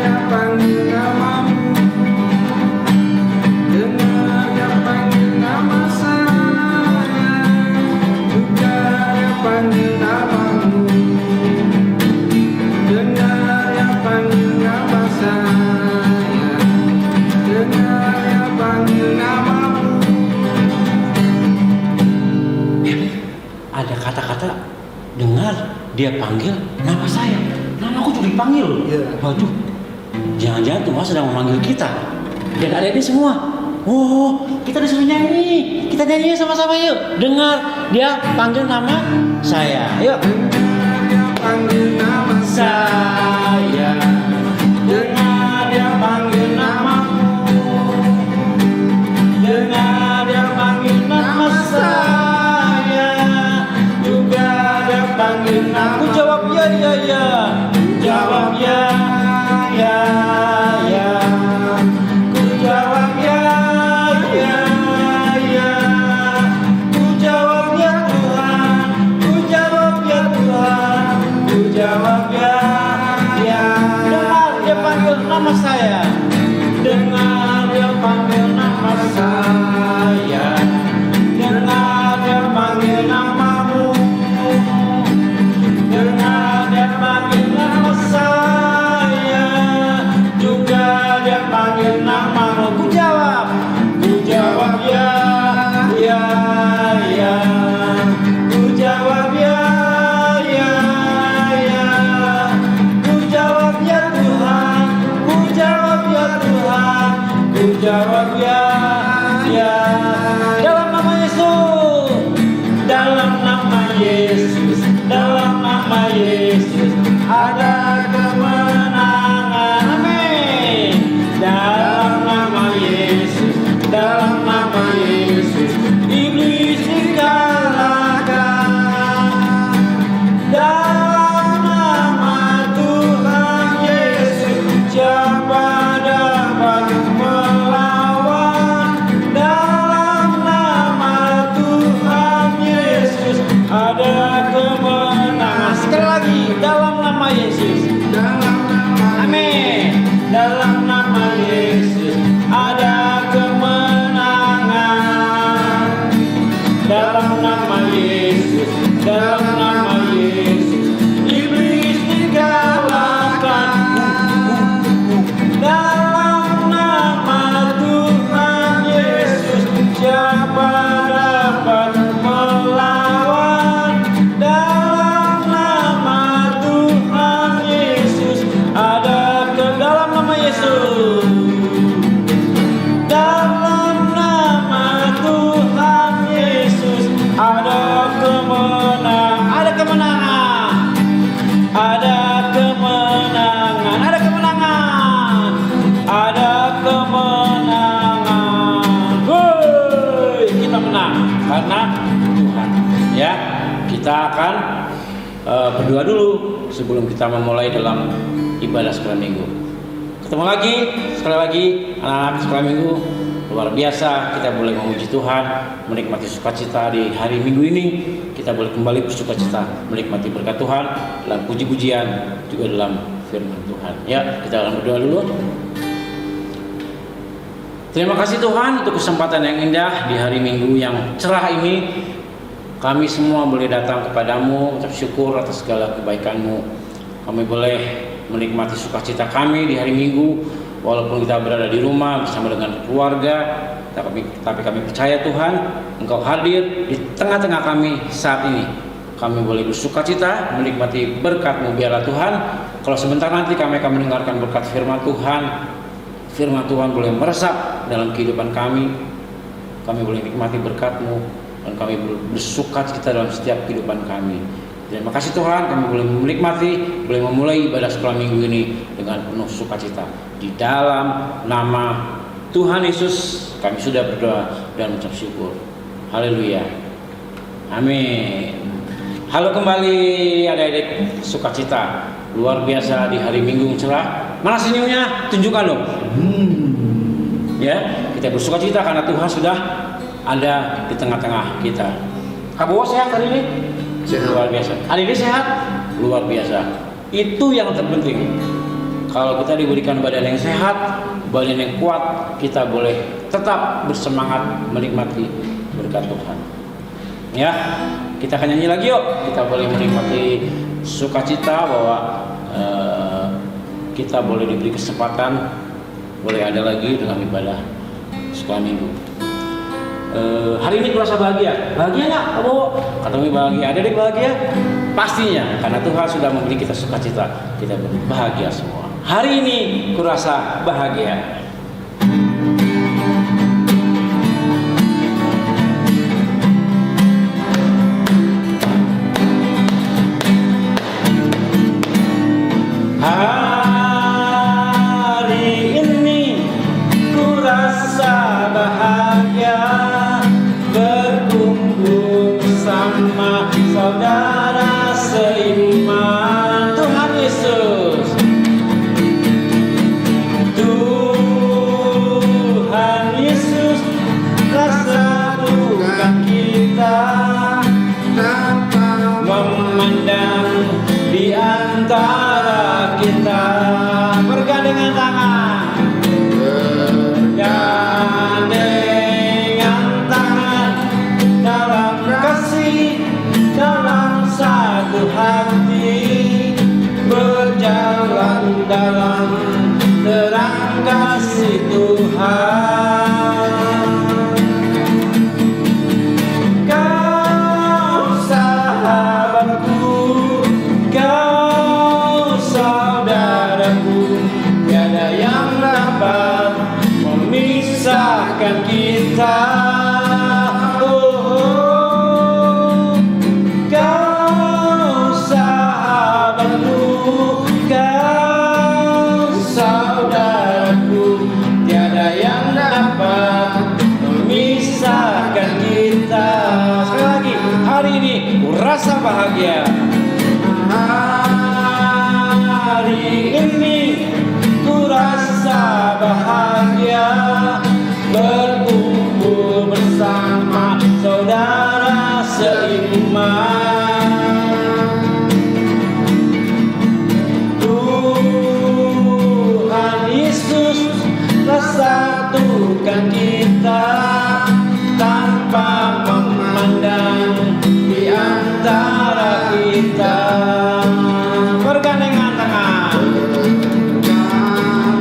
dia panggil namamu, dengar dia panggil nama saya, juga dia panggil namamu, dengar dia panggil nama saya, dengar dia panggil namamu. Ada kata-kata dengar dia panggil nama saya, nama aku juga dipanggil. Waduh, jangan-jangan Tuhan sedang memanggil kita. Dan ada ini semua. Oh, kita disuruh nyanyi. Kita nyanyi sama-sama yuk. Dengar dia panggil nama saya. Yuk. Dengar dia panggil nama saya, dengar dia panggil namamu, dengar dia panggil nama saya, juga dia panggil nama. Aku jawab ya, ya, ya. Jawab ya, ya, ya. Ku jawab ya, ya, ya. Ku jawab ya Tuhan, ku jawab ya Tuhan, ku jawab ya, ya. Dengar dia panggil nama saya. Dengar dia panggil nama saya, dengar dia panggil namamu, dengar dia panggil nama saya, juga dia panggil namamu. Ku jawab ya, ya, ya. Ku jawab ya, ya, ya. Ku jawab ya Tuhan, ku jawab ya Tuhan, ku jawab ya, ya. Dalam nama Yesus. Dalam nama Yesus, dalam nama Yesus ada kemenangan. Amin. Dalam nama Yesus, dalam nama Yesus iblis dikalahkan. Dalam nama Tuhan Yesus siapa dapat melawan? Dalam nama Tuhan Yesus ada kemenangan. Sekali lagi, dalam nama Yesus, dalam nama Amin. Dalam nama Yesus ada kemenangan. Dalam nama Yesus, dalam nama Yesus iblis dikalahkan. Dalam nama Tuhan Yesus siapa dapat melawan? Dalam nama Tuhan Yesus ada ke dalam nama Yesus. Dalam nama Tuhan Yesus ada kemenangan, ada kemenangan, ada kemenangan, ada kemenangan, ada kemenangan. Woi, kita menang karena Tuhan. Ya, kita akan berdoa dulu sebelum kita memulai dalam ibadah sekolah minggu. Ketemu lagi, sekali lagi anak-anak sekolah minggu. Luar biasa, kita boleh memuji Tuhan, menikmati sukacita di hari Minggu ini. Kita boleh kembali bersukacita, menikmati berkat Tuhan dalam puji-pujian, juga dalam firman Tuhan. Ya, kita akan berdoa dulu. Terima kasih Tuhan untuk kesempatan yang indah di hari Minggu yang cerah ini. Kami semua boleh datang kepadamu, ucap syukur atas segala kebaikan-Mu. Kami boleh menikmati sukacita kami di hari Minggu, walaupun kita berada di rumah bersama dengan keluarga, tapi kami percaya Tuhan, Engkau hadir di tengah-tengah kami saat ini. Kami boleh bersukacita, menikmati berkat-Mu. Biarlah Tuhan, kalau sebentar nanti kami akan mendengarkan berkat firman Tuhan, firman Tuhan boleh meresap dalam kehidupan kami. Kami boleh nikmati berkat-Mu, dan kami bersukacita dalam setiap kehidupan kami. Terima kasih Tuhan, kami boleh menikmati, boleh memulai ibadah sekolah minggu ini dengan penuh sukacita. Di dalam nama Tuhan Yesus kami sudah berdoa dan mengucap syukur. Haleluya. Amin. Halo kembali adik-adik sukacita. Luar biasa di hari Minggu cerah. Mana senyumnya? Tunjukkan dong. Ya, kita bersukacita karena Tuhan sudah ada di tengah-tengah kita. Kak Bowo sehat hari ini? Sehat. Luar biasa. Hari ini sehat? Luar biasa. Itu yang terpenting. kalau kita diberikan badan yang sehat, badan yang kuat, kita boleh tetap bersemangat menikmati berkat Tuhan. Ya, kita akan nyanyi lagi yuk. Kita boleh menikmati sukacita bahwa kita boleh diberi kesempatan, boleh ada lagi dengan ibadah sekolah minggu. Hari ini kurasa bahagia. Bahagia nggak? Kamu katamu bahagia. Ada di bahagia? Pastinya, karena Tuhan sudah memberi kita sukacita. Kita bahagia semua. Hari ini kurasa bahagia. Hari ini kurasa bahagia berkumpul bersama saudara seiman. Tuhan Yesus, Tuhan Yesus telah satukan kita, memandang di antara kita, bergandengan tangan, bergandengan tangan dalam kasih, dalam satu hati, berjalan dalam terang kasih Tuhan. Kau sahabatku, kau saudaraku, tiada yang dapat memisahkan kita. Oh, kau sahabatku, kau saudaraku, tiada yang dapat memisahkan kita. Sekali lagi, hari ini kurasa bahagia. Hari ini kurasa bahagia berkumpul bersama saudara seiman. Tuhan Yesus telah satukan kita tanpa memandang di antara kita. Bergandengan tangan,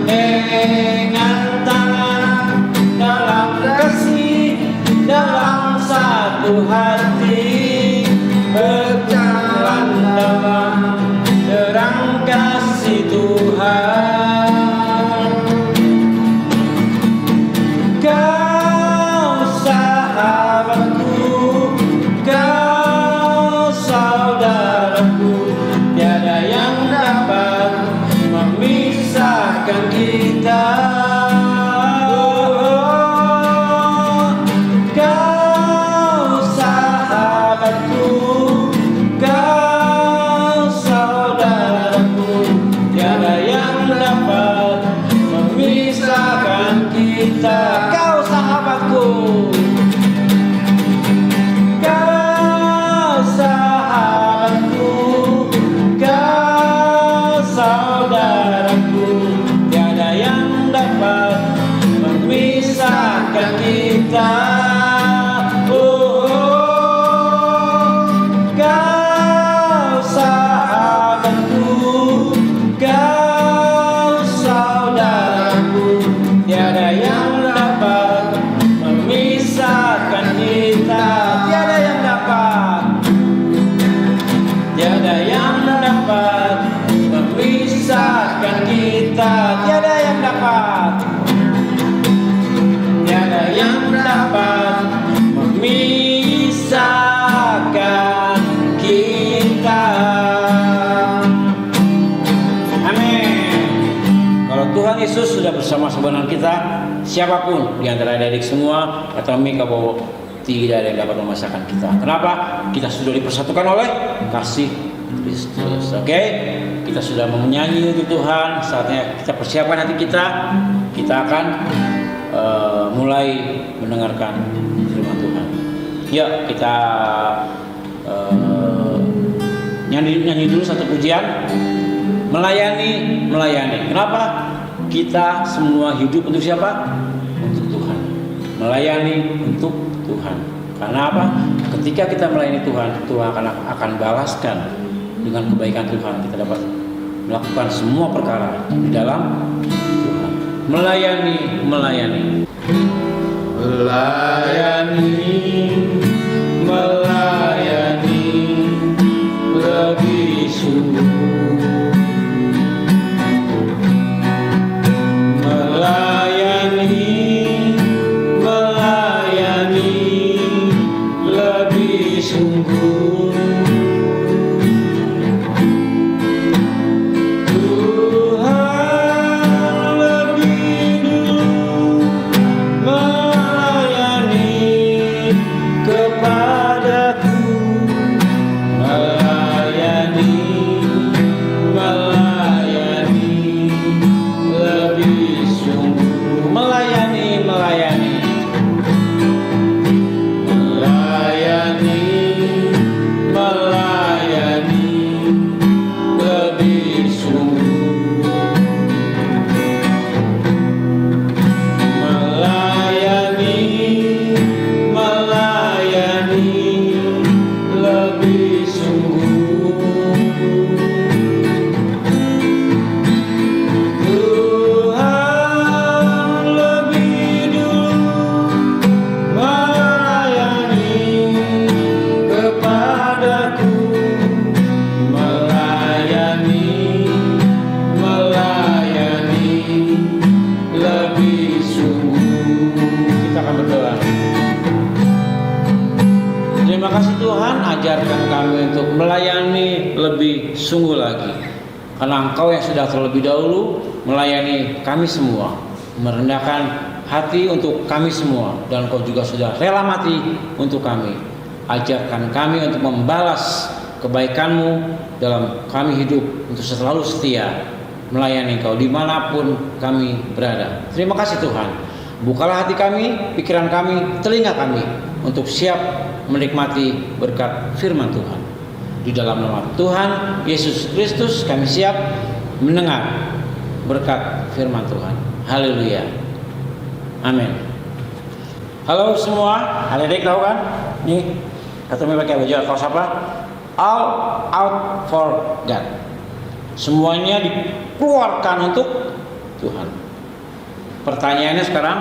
dengan tangan dalam kasih, dalam satu hati, berjalan dalam terang kasih Tuhan. Kau sahabatku, kau saudaraku, tiada yang dapat memisahkan kita. Kau sahabatku, kau saudaraku, tiada yang dapat memisahkan kita. Kau sahabatku, kau sahabatku, kau saudaraku, tiada yang dapat memisahkan kita. Oh, kau sahabatku, kau saudaraku, tiada yang dapat memisahkan kita. Tiada yang dapat, tiada yang dapat memisahkan kita. Tiada yang dapat, tiada yang dapat memisahkan kita. Amin. Kalau Tuhan Yesus sudah bersama-sama dengan kita, siapapun di antara adik-adik semua atau mereka bahwa tidak ada yang dapat memisahkan kita. Kenapa? Kita sudah dipersatukan oleh kasih Kristus. Oke? Kita sudah menyanyi untuk Tuhan. Saatnya kita persiapkan hati kita. Kita akan mulai mendengarkan firman Tuhan. Yuk kita nyanyi dulu satu pujian. melayani. Kenapa? Kita semua hidup untuk siapa? Untuk Tuhan. Melayani untuk Tuhan. Karena apa? Ketika kita melayani Tuhan, Tuhan akan balaskan dengan kebaikan Tuhan. Kita dapat melakukan semua perkara di dalam Tuhan. Melayani. Melayani lebih sungguh. Terima kasih Tuhan, ajarkan kami untuk melayani lebih sungguh lagi. Karena Engkau yang sudah terlebih dahulu melayani kami semua, merendahkan hati untuk kami semua, dan Engkau juga sudah rela mati untuk kami. Ajarkan kami untuk membalas kebaikan-Mu dalam kami hidup, untuk selalu setia melayani Engkau dimanapun kami berada. Terima kasih Tuhan. Bukalah hati kami, pikiran kami, telinga kami untuk siap menikmati berkat firman Tuhan. Di dalam nama Tuhan Yesus Kristus kami siap mendengar berkat firman Tuhan. Haleluya. Amin. Halo semua, adik-adik tahu kan? Nih, katanya pakai baju kaos apa? All out for God. Semuanya dikeluarkan untuk Tuhan. Pertanyaannya sekarang,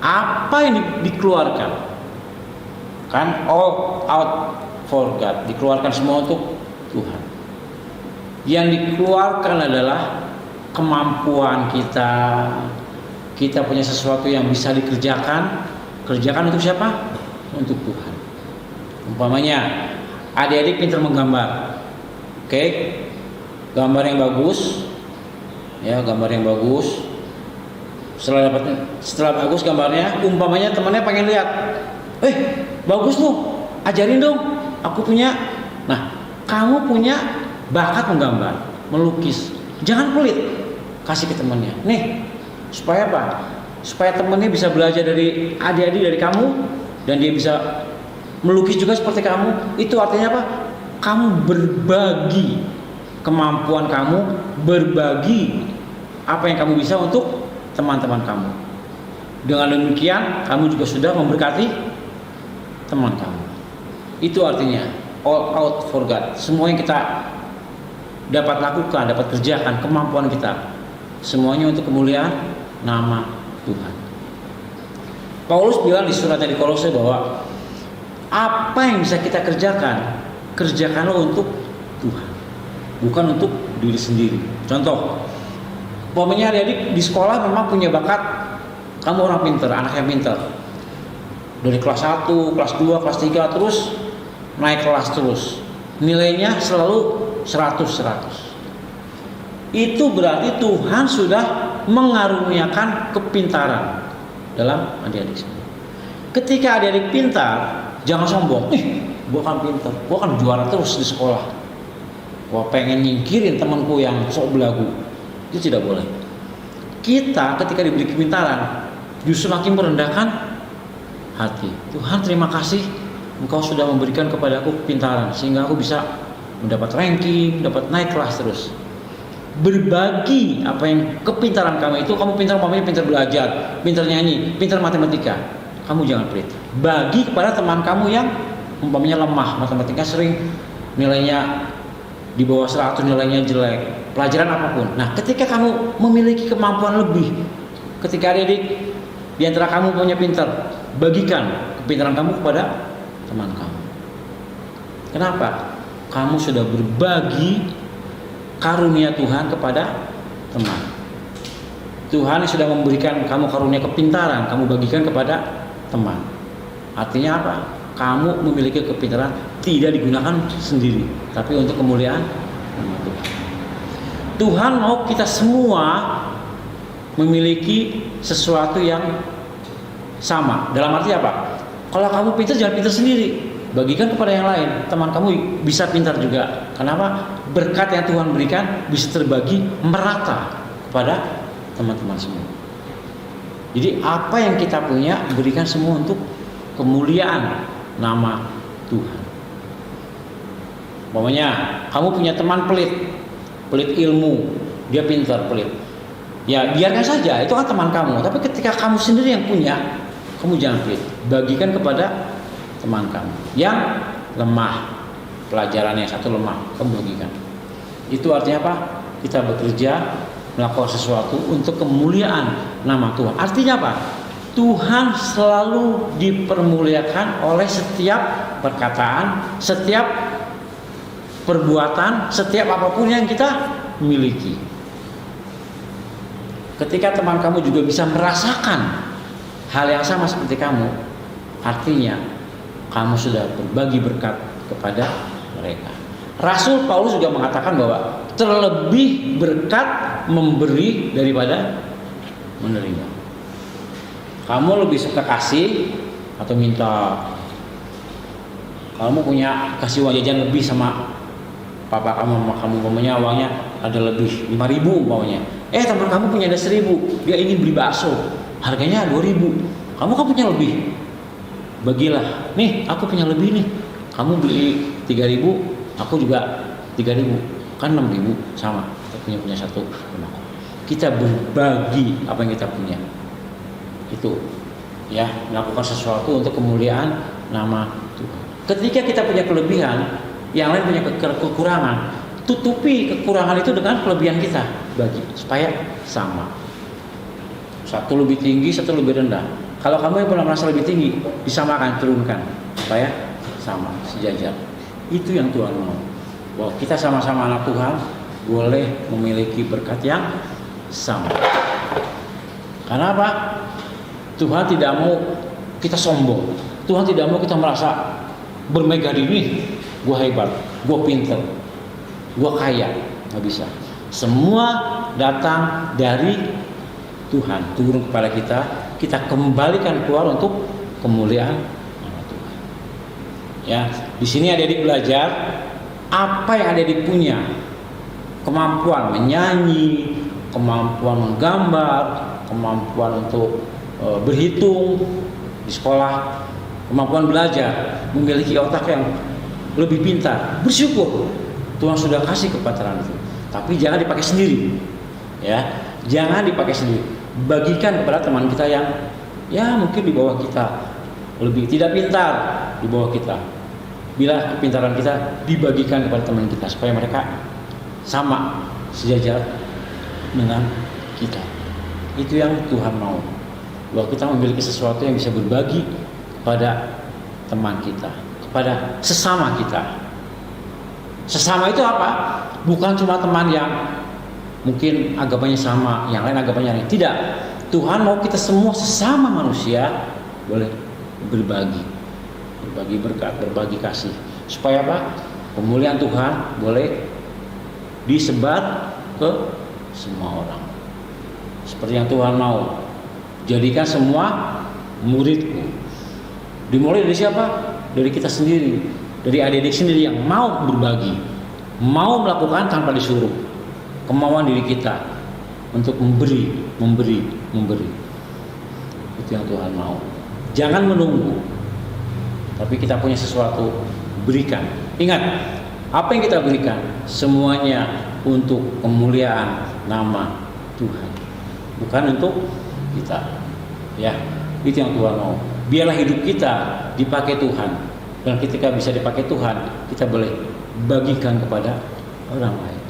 apa yang dikeluarkan? Kan all out for God, dikeluarkan semua untuk Tuhan. Yang dikeluarkan adalah kemampuan kita. Kita punya sesuatu yang bisa dikerjakan. Kerjakan untuk siapa? Untuk Tuhan. Umpamanya adik-adik pintar menggambar. Oke? Gambar yang bagus. Ya, gambar yang bagus. Setelah bagus gambarnya, umpamanya temannya pengen lihat. Bagus tuh, ajarin dong, aku punya. Nah, kamu punya bakat menggambar, melukis. Jangan pelit, kasih ke temannya. Nih, supaya apa? Supaya temannya bisa belajar dari adik-adik dari kamu, dan dia bisa melukis juga seperti kamu. Itu artinya apa? Kamu berbagi kemampuan kamu, berbagi apa yang kamu bisa untuk teman-teman kamu. Dengan demikian, kamu juga sudah memberkati teman kamu. Itu artinya all out for God. Semua yang kita dapat lakukan, dapat kerjakan, kemampuan kita, semuanya untuk kemuliaan nama Tuhan. Paulus bilang di suratnya di Kolose bahwa apa yang bisa kita kerjakan, kerjakanlah untuk Tuhan, bukan untuk diri sendiri. Contoh, umpamanya adik-adik di sekolah memang punya bakat, kamu orang pintar, anak yang pintar. Dari kelas 1, kelas 2, kelas 3 terus naik kelas terus. Nilainya selalu 100. Itu berarti Tuhan sudah mengaruniakan kepintaran dalam adik-adik semua. Ketika adik-adik pintar, jangan sombong. Gua kan pintar, gua kan juara terus di sekolah. Gua pengen nyingkirin temanku yang sok belagu. Itu tidak boleh. Kita ketika diberi kepintaran justru makin merendahkan hati. Tuhan, terima kasih Engkau sudah memberikan kepada aku kepintaran sehingga aku bisa mendapat ranking, dapat naik kelas terus. berbagi apa yang kepintaran kamu itu. Kamu pintar, umpamanya pintar belajar, pintar nyanyi, pintar matematika, kamu jangan pelit. Bagi kepada teman kamu yang umpamanya lemah matematika, sering nilainya di bawah 100, nilainya jelek, pelajaran apapun. Nah, ketika kamu memiliki kemampuan lebih, ketika adik-adik di antara kamu punya pintar, bagikan kepintaran kamu kepada teman kamu. Kenapa? Kamu sudah berbagi karunia Tuhan kepada teman. Tuhan sudah memberikan kamu karunia kepintaran, kamu bagikan kepada teman. Artinya apa? Kamu memiliki kepintaran tidak digunakan sendiri, tapi untuk kemuliaan nama Tuhan. Tuhan mau kita semua memiliki sesuatu yang sama. Dalam arti apa? Kalau kamu pintar, jangan pintar sendiri, bagikan kepada yang lain. Teman kamu bisa pintar juga. Kenapa? Berkat yang Tuhan berikan bisa terbagi merata kepada teman-teman semua. Jadi apa yang kita punya, berikan semua untuk kemuliaan nama Tuhan. Pokoknya kamu punya teman pelit ilmu, dia pintar pelit, ya biarkan saja, itu kan teman kamu. Tapi ketika kamu sendiri yang punya, kamu jangan pelit, bagikan kepada teman kamu yang lemah, pelajarannya satu lemah, kamu bagikan. Itu artinya apa? Kita bekerja melakukan sesuatu untuk kemuliaan nama Tuhan. Artinya apa? Tuhan selalu dipermuliakan oleh setiap perkataan, setiap perbuatan, setiap apapun yang kita miliki. Ketika teman kamu juga bisa merasakan hal yang sama seperti kamu, artinya kamu sudah berbagi berkat kepada mereka. Rasul Paulus juga mengatakan bahwa terlebih berkat memberi daripada menerima. Kamu lebih suka kasih atau minta? Kamu punya kasih uang jajan lebih sama papa kamu, mama kamu, umpamanya uangnya ada lebih 5.000 umpamanya. Teman kamu punya ada 1.000, dia ingin beli bakso, harganya 2.000. Kamu kan punya lebih, bagilah. Nih, aku punya lebih nih. Kamu beli 3.000, aku juga 3.000, kan 6.000 sama. Kita punya satu. Kita berbagi apa yang kita punya. Itu ya, melakukan sesuatu untuk kemuliaan nama Tuhan. Ketika kita punya kelebihan, yang lain punya kekurangan, tutupi kekurangan itu dengan kelebihan kita, bagi supaya sama. Satu lebih tinggi, satu lebih rendah. Kalau kamu yang pernah merasa lebih tinggi, disamakan, turunkan supaya sama, sejajar. Itu yang Tuhan mau. Bahwa kita sama-sama anak Tuhan boleh memiliki berkat yang sama. Karena apa? Tuhan tidak mau kita sombong. Tuhan tidak mau kita merasa bermegah diri. Gua hebat, gua pinter, gua kaya. Nggak bisa. Semua datang dari Tuhan, turun kepada kita. Kita kembalikan keluar untuk kemuliaan nama Tuhan. Ya, di sini adik-adik belajar apa yang adik-adik punya. Kemampuan menyanyi, kemampuan menggambar, kemampuan untuk berhitung di sekolah, kemampuan belajar, memiliki otak yang lebih pintar, bersyukur Tuhan sudah kasih kepintaran itu. Tapi jangan dipakai sendiri, ya, jangan dipakai sendiri. Bagikan kepada teman kita yang ya mungkin di bawah kita, lebih tidak pintar di bawah kita. Bila kepintaran kita dibagikan kepada teman kita supaya mereka sama, sejajar dengan kita. Itu yang Tuhan mau. Bahwa kita memiliki sesuatu yang bisa berbagi kepada teman kita, kepada sesama kita. Sesama itu apa? Bukan cuma teman yang mungkin agamanya sama, yang lain agamanya lain. Tidak. Tuhan mau kita semua sesama manusia boleh berbagi berkat, berbagi kasih. Supaya apa? Kemuliaan Tuhan boleh disebar ke semua orang. Seperti yang Tuhan mau. Jadikan semua muridku. Dimulai dari siapa? Dari kita sendiri, dari adik-adik sendiri yang mau berbagi, mau melakukan tanpa disuruh. Kemauan diri kita untuk memberi. Itu yang Tuhan mau. Jangan menunggu. Tapi kita punya sesuatu, berikan. Ingat, apa yang kita berikan semuanya untuk kemuliaan nama Tuhan, bukan untuk kita. Ya, itu yang Tuhan mau. Biarlah hidup kita dipakai Tuhan, dan ketika bisa dipakai Tuhan, kita boleh bagikan kepada orang lain.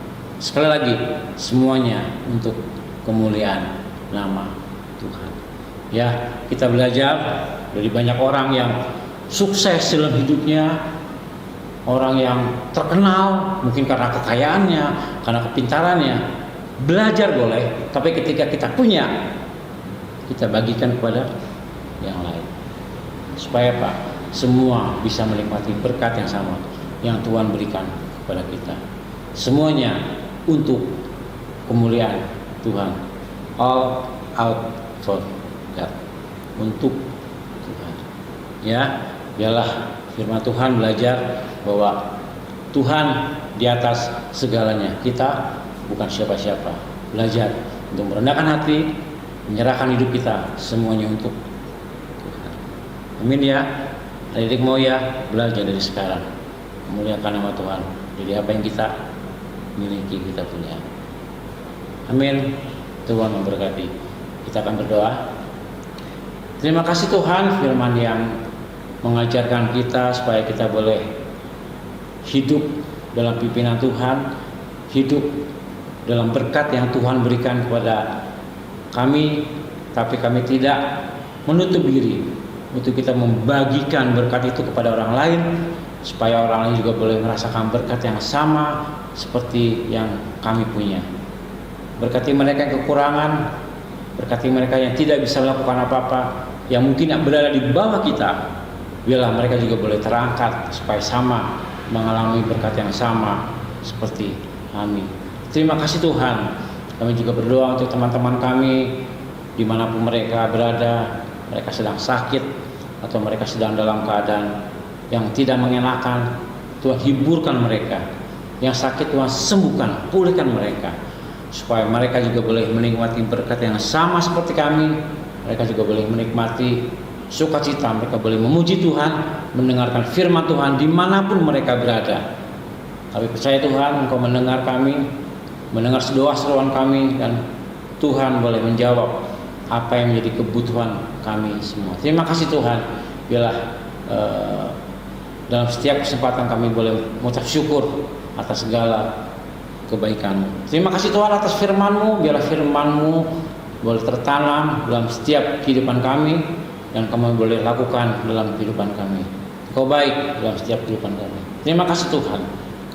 Sekali lagi, semuanya untuk kemuliaan nama Tuhan. Ya, kita belajar dari banyak orang yang sukses dalam hidupnya, orang yang terkenal mungkin karena kekayaannya, karena kepintarannya. Belajar boleh, tapi ketika kita punya, kita bagikan kepada yang lain. Supaya apa? Semua bisa menikmati berkat yang sama yang Tuhan berikan kepada kita. Semuanya untuk kemuliaan Tuhan. All out for God. Untuk Tuhan. Ya, biarlah firman Tuhan belajar bahwa Tuhan di atas segalanya. Kita bukan siapa-siapa. Belajar untuk merendahkan hati, menyerahkan hidup kita semuanya untuk Tuhan. Amin ya. Adik mau ya belajar dari sekarang memuliakan nama Tuhan. Jadi apa yang kita miliki, kita punya. Amin. Tuhan memberkati. Kita akan berdoa. Terima kasih Tuhan, firman yang mengajarkan kita supaya kita boleh hidup dalam pimpinan Tuhan, hidup dalam berkat yang Tuhan berikan kepada kami, tapi kami tidak menutup diri untuk kita membagikan berkat itu kepada orang lain, supaya orang lain juga boleh merasakan berkat yang sama seperti yang kami punya. Berkati mereka yang kekurangan, berkati mereka yang tidak bisa melakukan apa-apa, yang mungkin berada di bawah kita. Biarlah mereka juga boleh terangkat supaya sama mengalami berkat yang sama seperti kami. Terima kasih Tuhan. Kami juga berdoa untuk teman-teman kami dimanapun mereka berada, mereka sedang sakit atau mereka sedang dalam keadaan yang tidak mengenakan. Tuhan hiburkan mereka. Yang sakit Tuhan sembuhkan, pulihkan mereka, supaya mereka juga boleh menikmati berkat yang sama seperti kami. Mereka juga boleh menikmati sukacita, mereka boleh memuji Tuhan, mendengarkan firman Tuhan dimanapun mereka berada. Kami percaya Tuhan, Engkau mendengar kami, mendengar doa seruan kami, dan Tuhan boleh menjawab apa yang menjadi kebutuhan kami semua. Terima kasih Tuhan. Biarlah dalam setiap kesempatan kami boleh mengucap syukur atas segala kebaikan-Mu. Terima kasih Tuhan atas firman-Mu. Biarlah firman-Mu boleh tertanam dalam setiap kehidupan kami, dan kami boleh lakukan dalam kehidupan kami. Engkau baik dalam setiap kehidupan kami. Terima kasih Tuhan.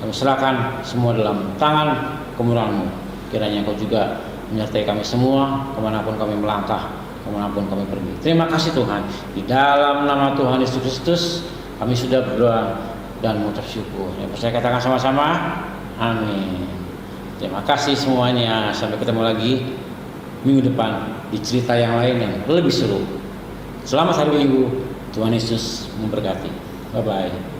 Kami serahkan semua dalam tangan kemurahan-Mu. Kiranya Engkau juga menyertai kami semua kemanapun kami melangkah, kemanapun kami pergi. Terima kasih Tuhan. Di dalam nama Tuhan Yesus Kristus kami sudah berdoa dan mengucap syukur. Yang percaya katakan sama-sama, amin. Terima kasih semuanya. Sampai ketemu lagi minggu depan di cerita yang lain yang lebih seru. Selamat hari Minggu. Tuhan Yesus memberkati. Bye bye.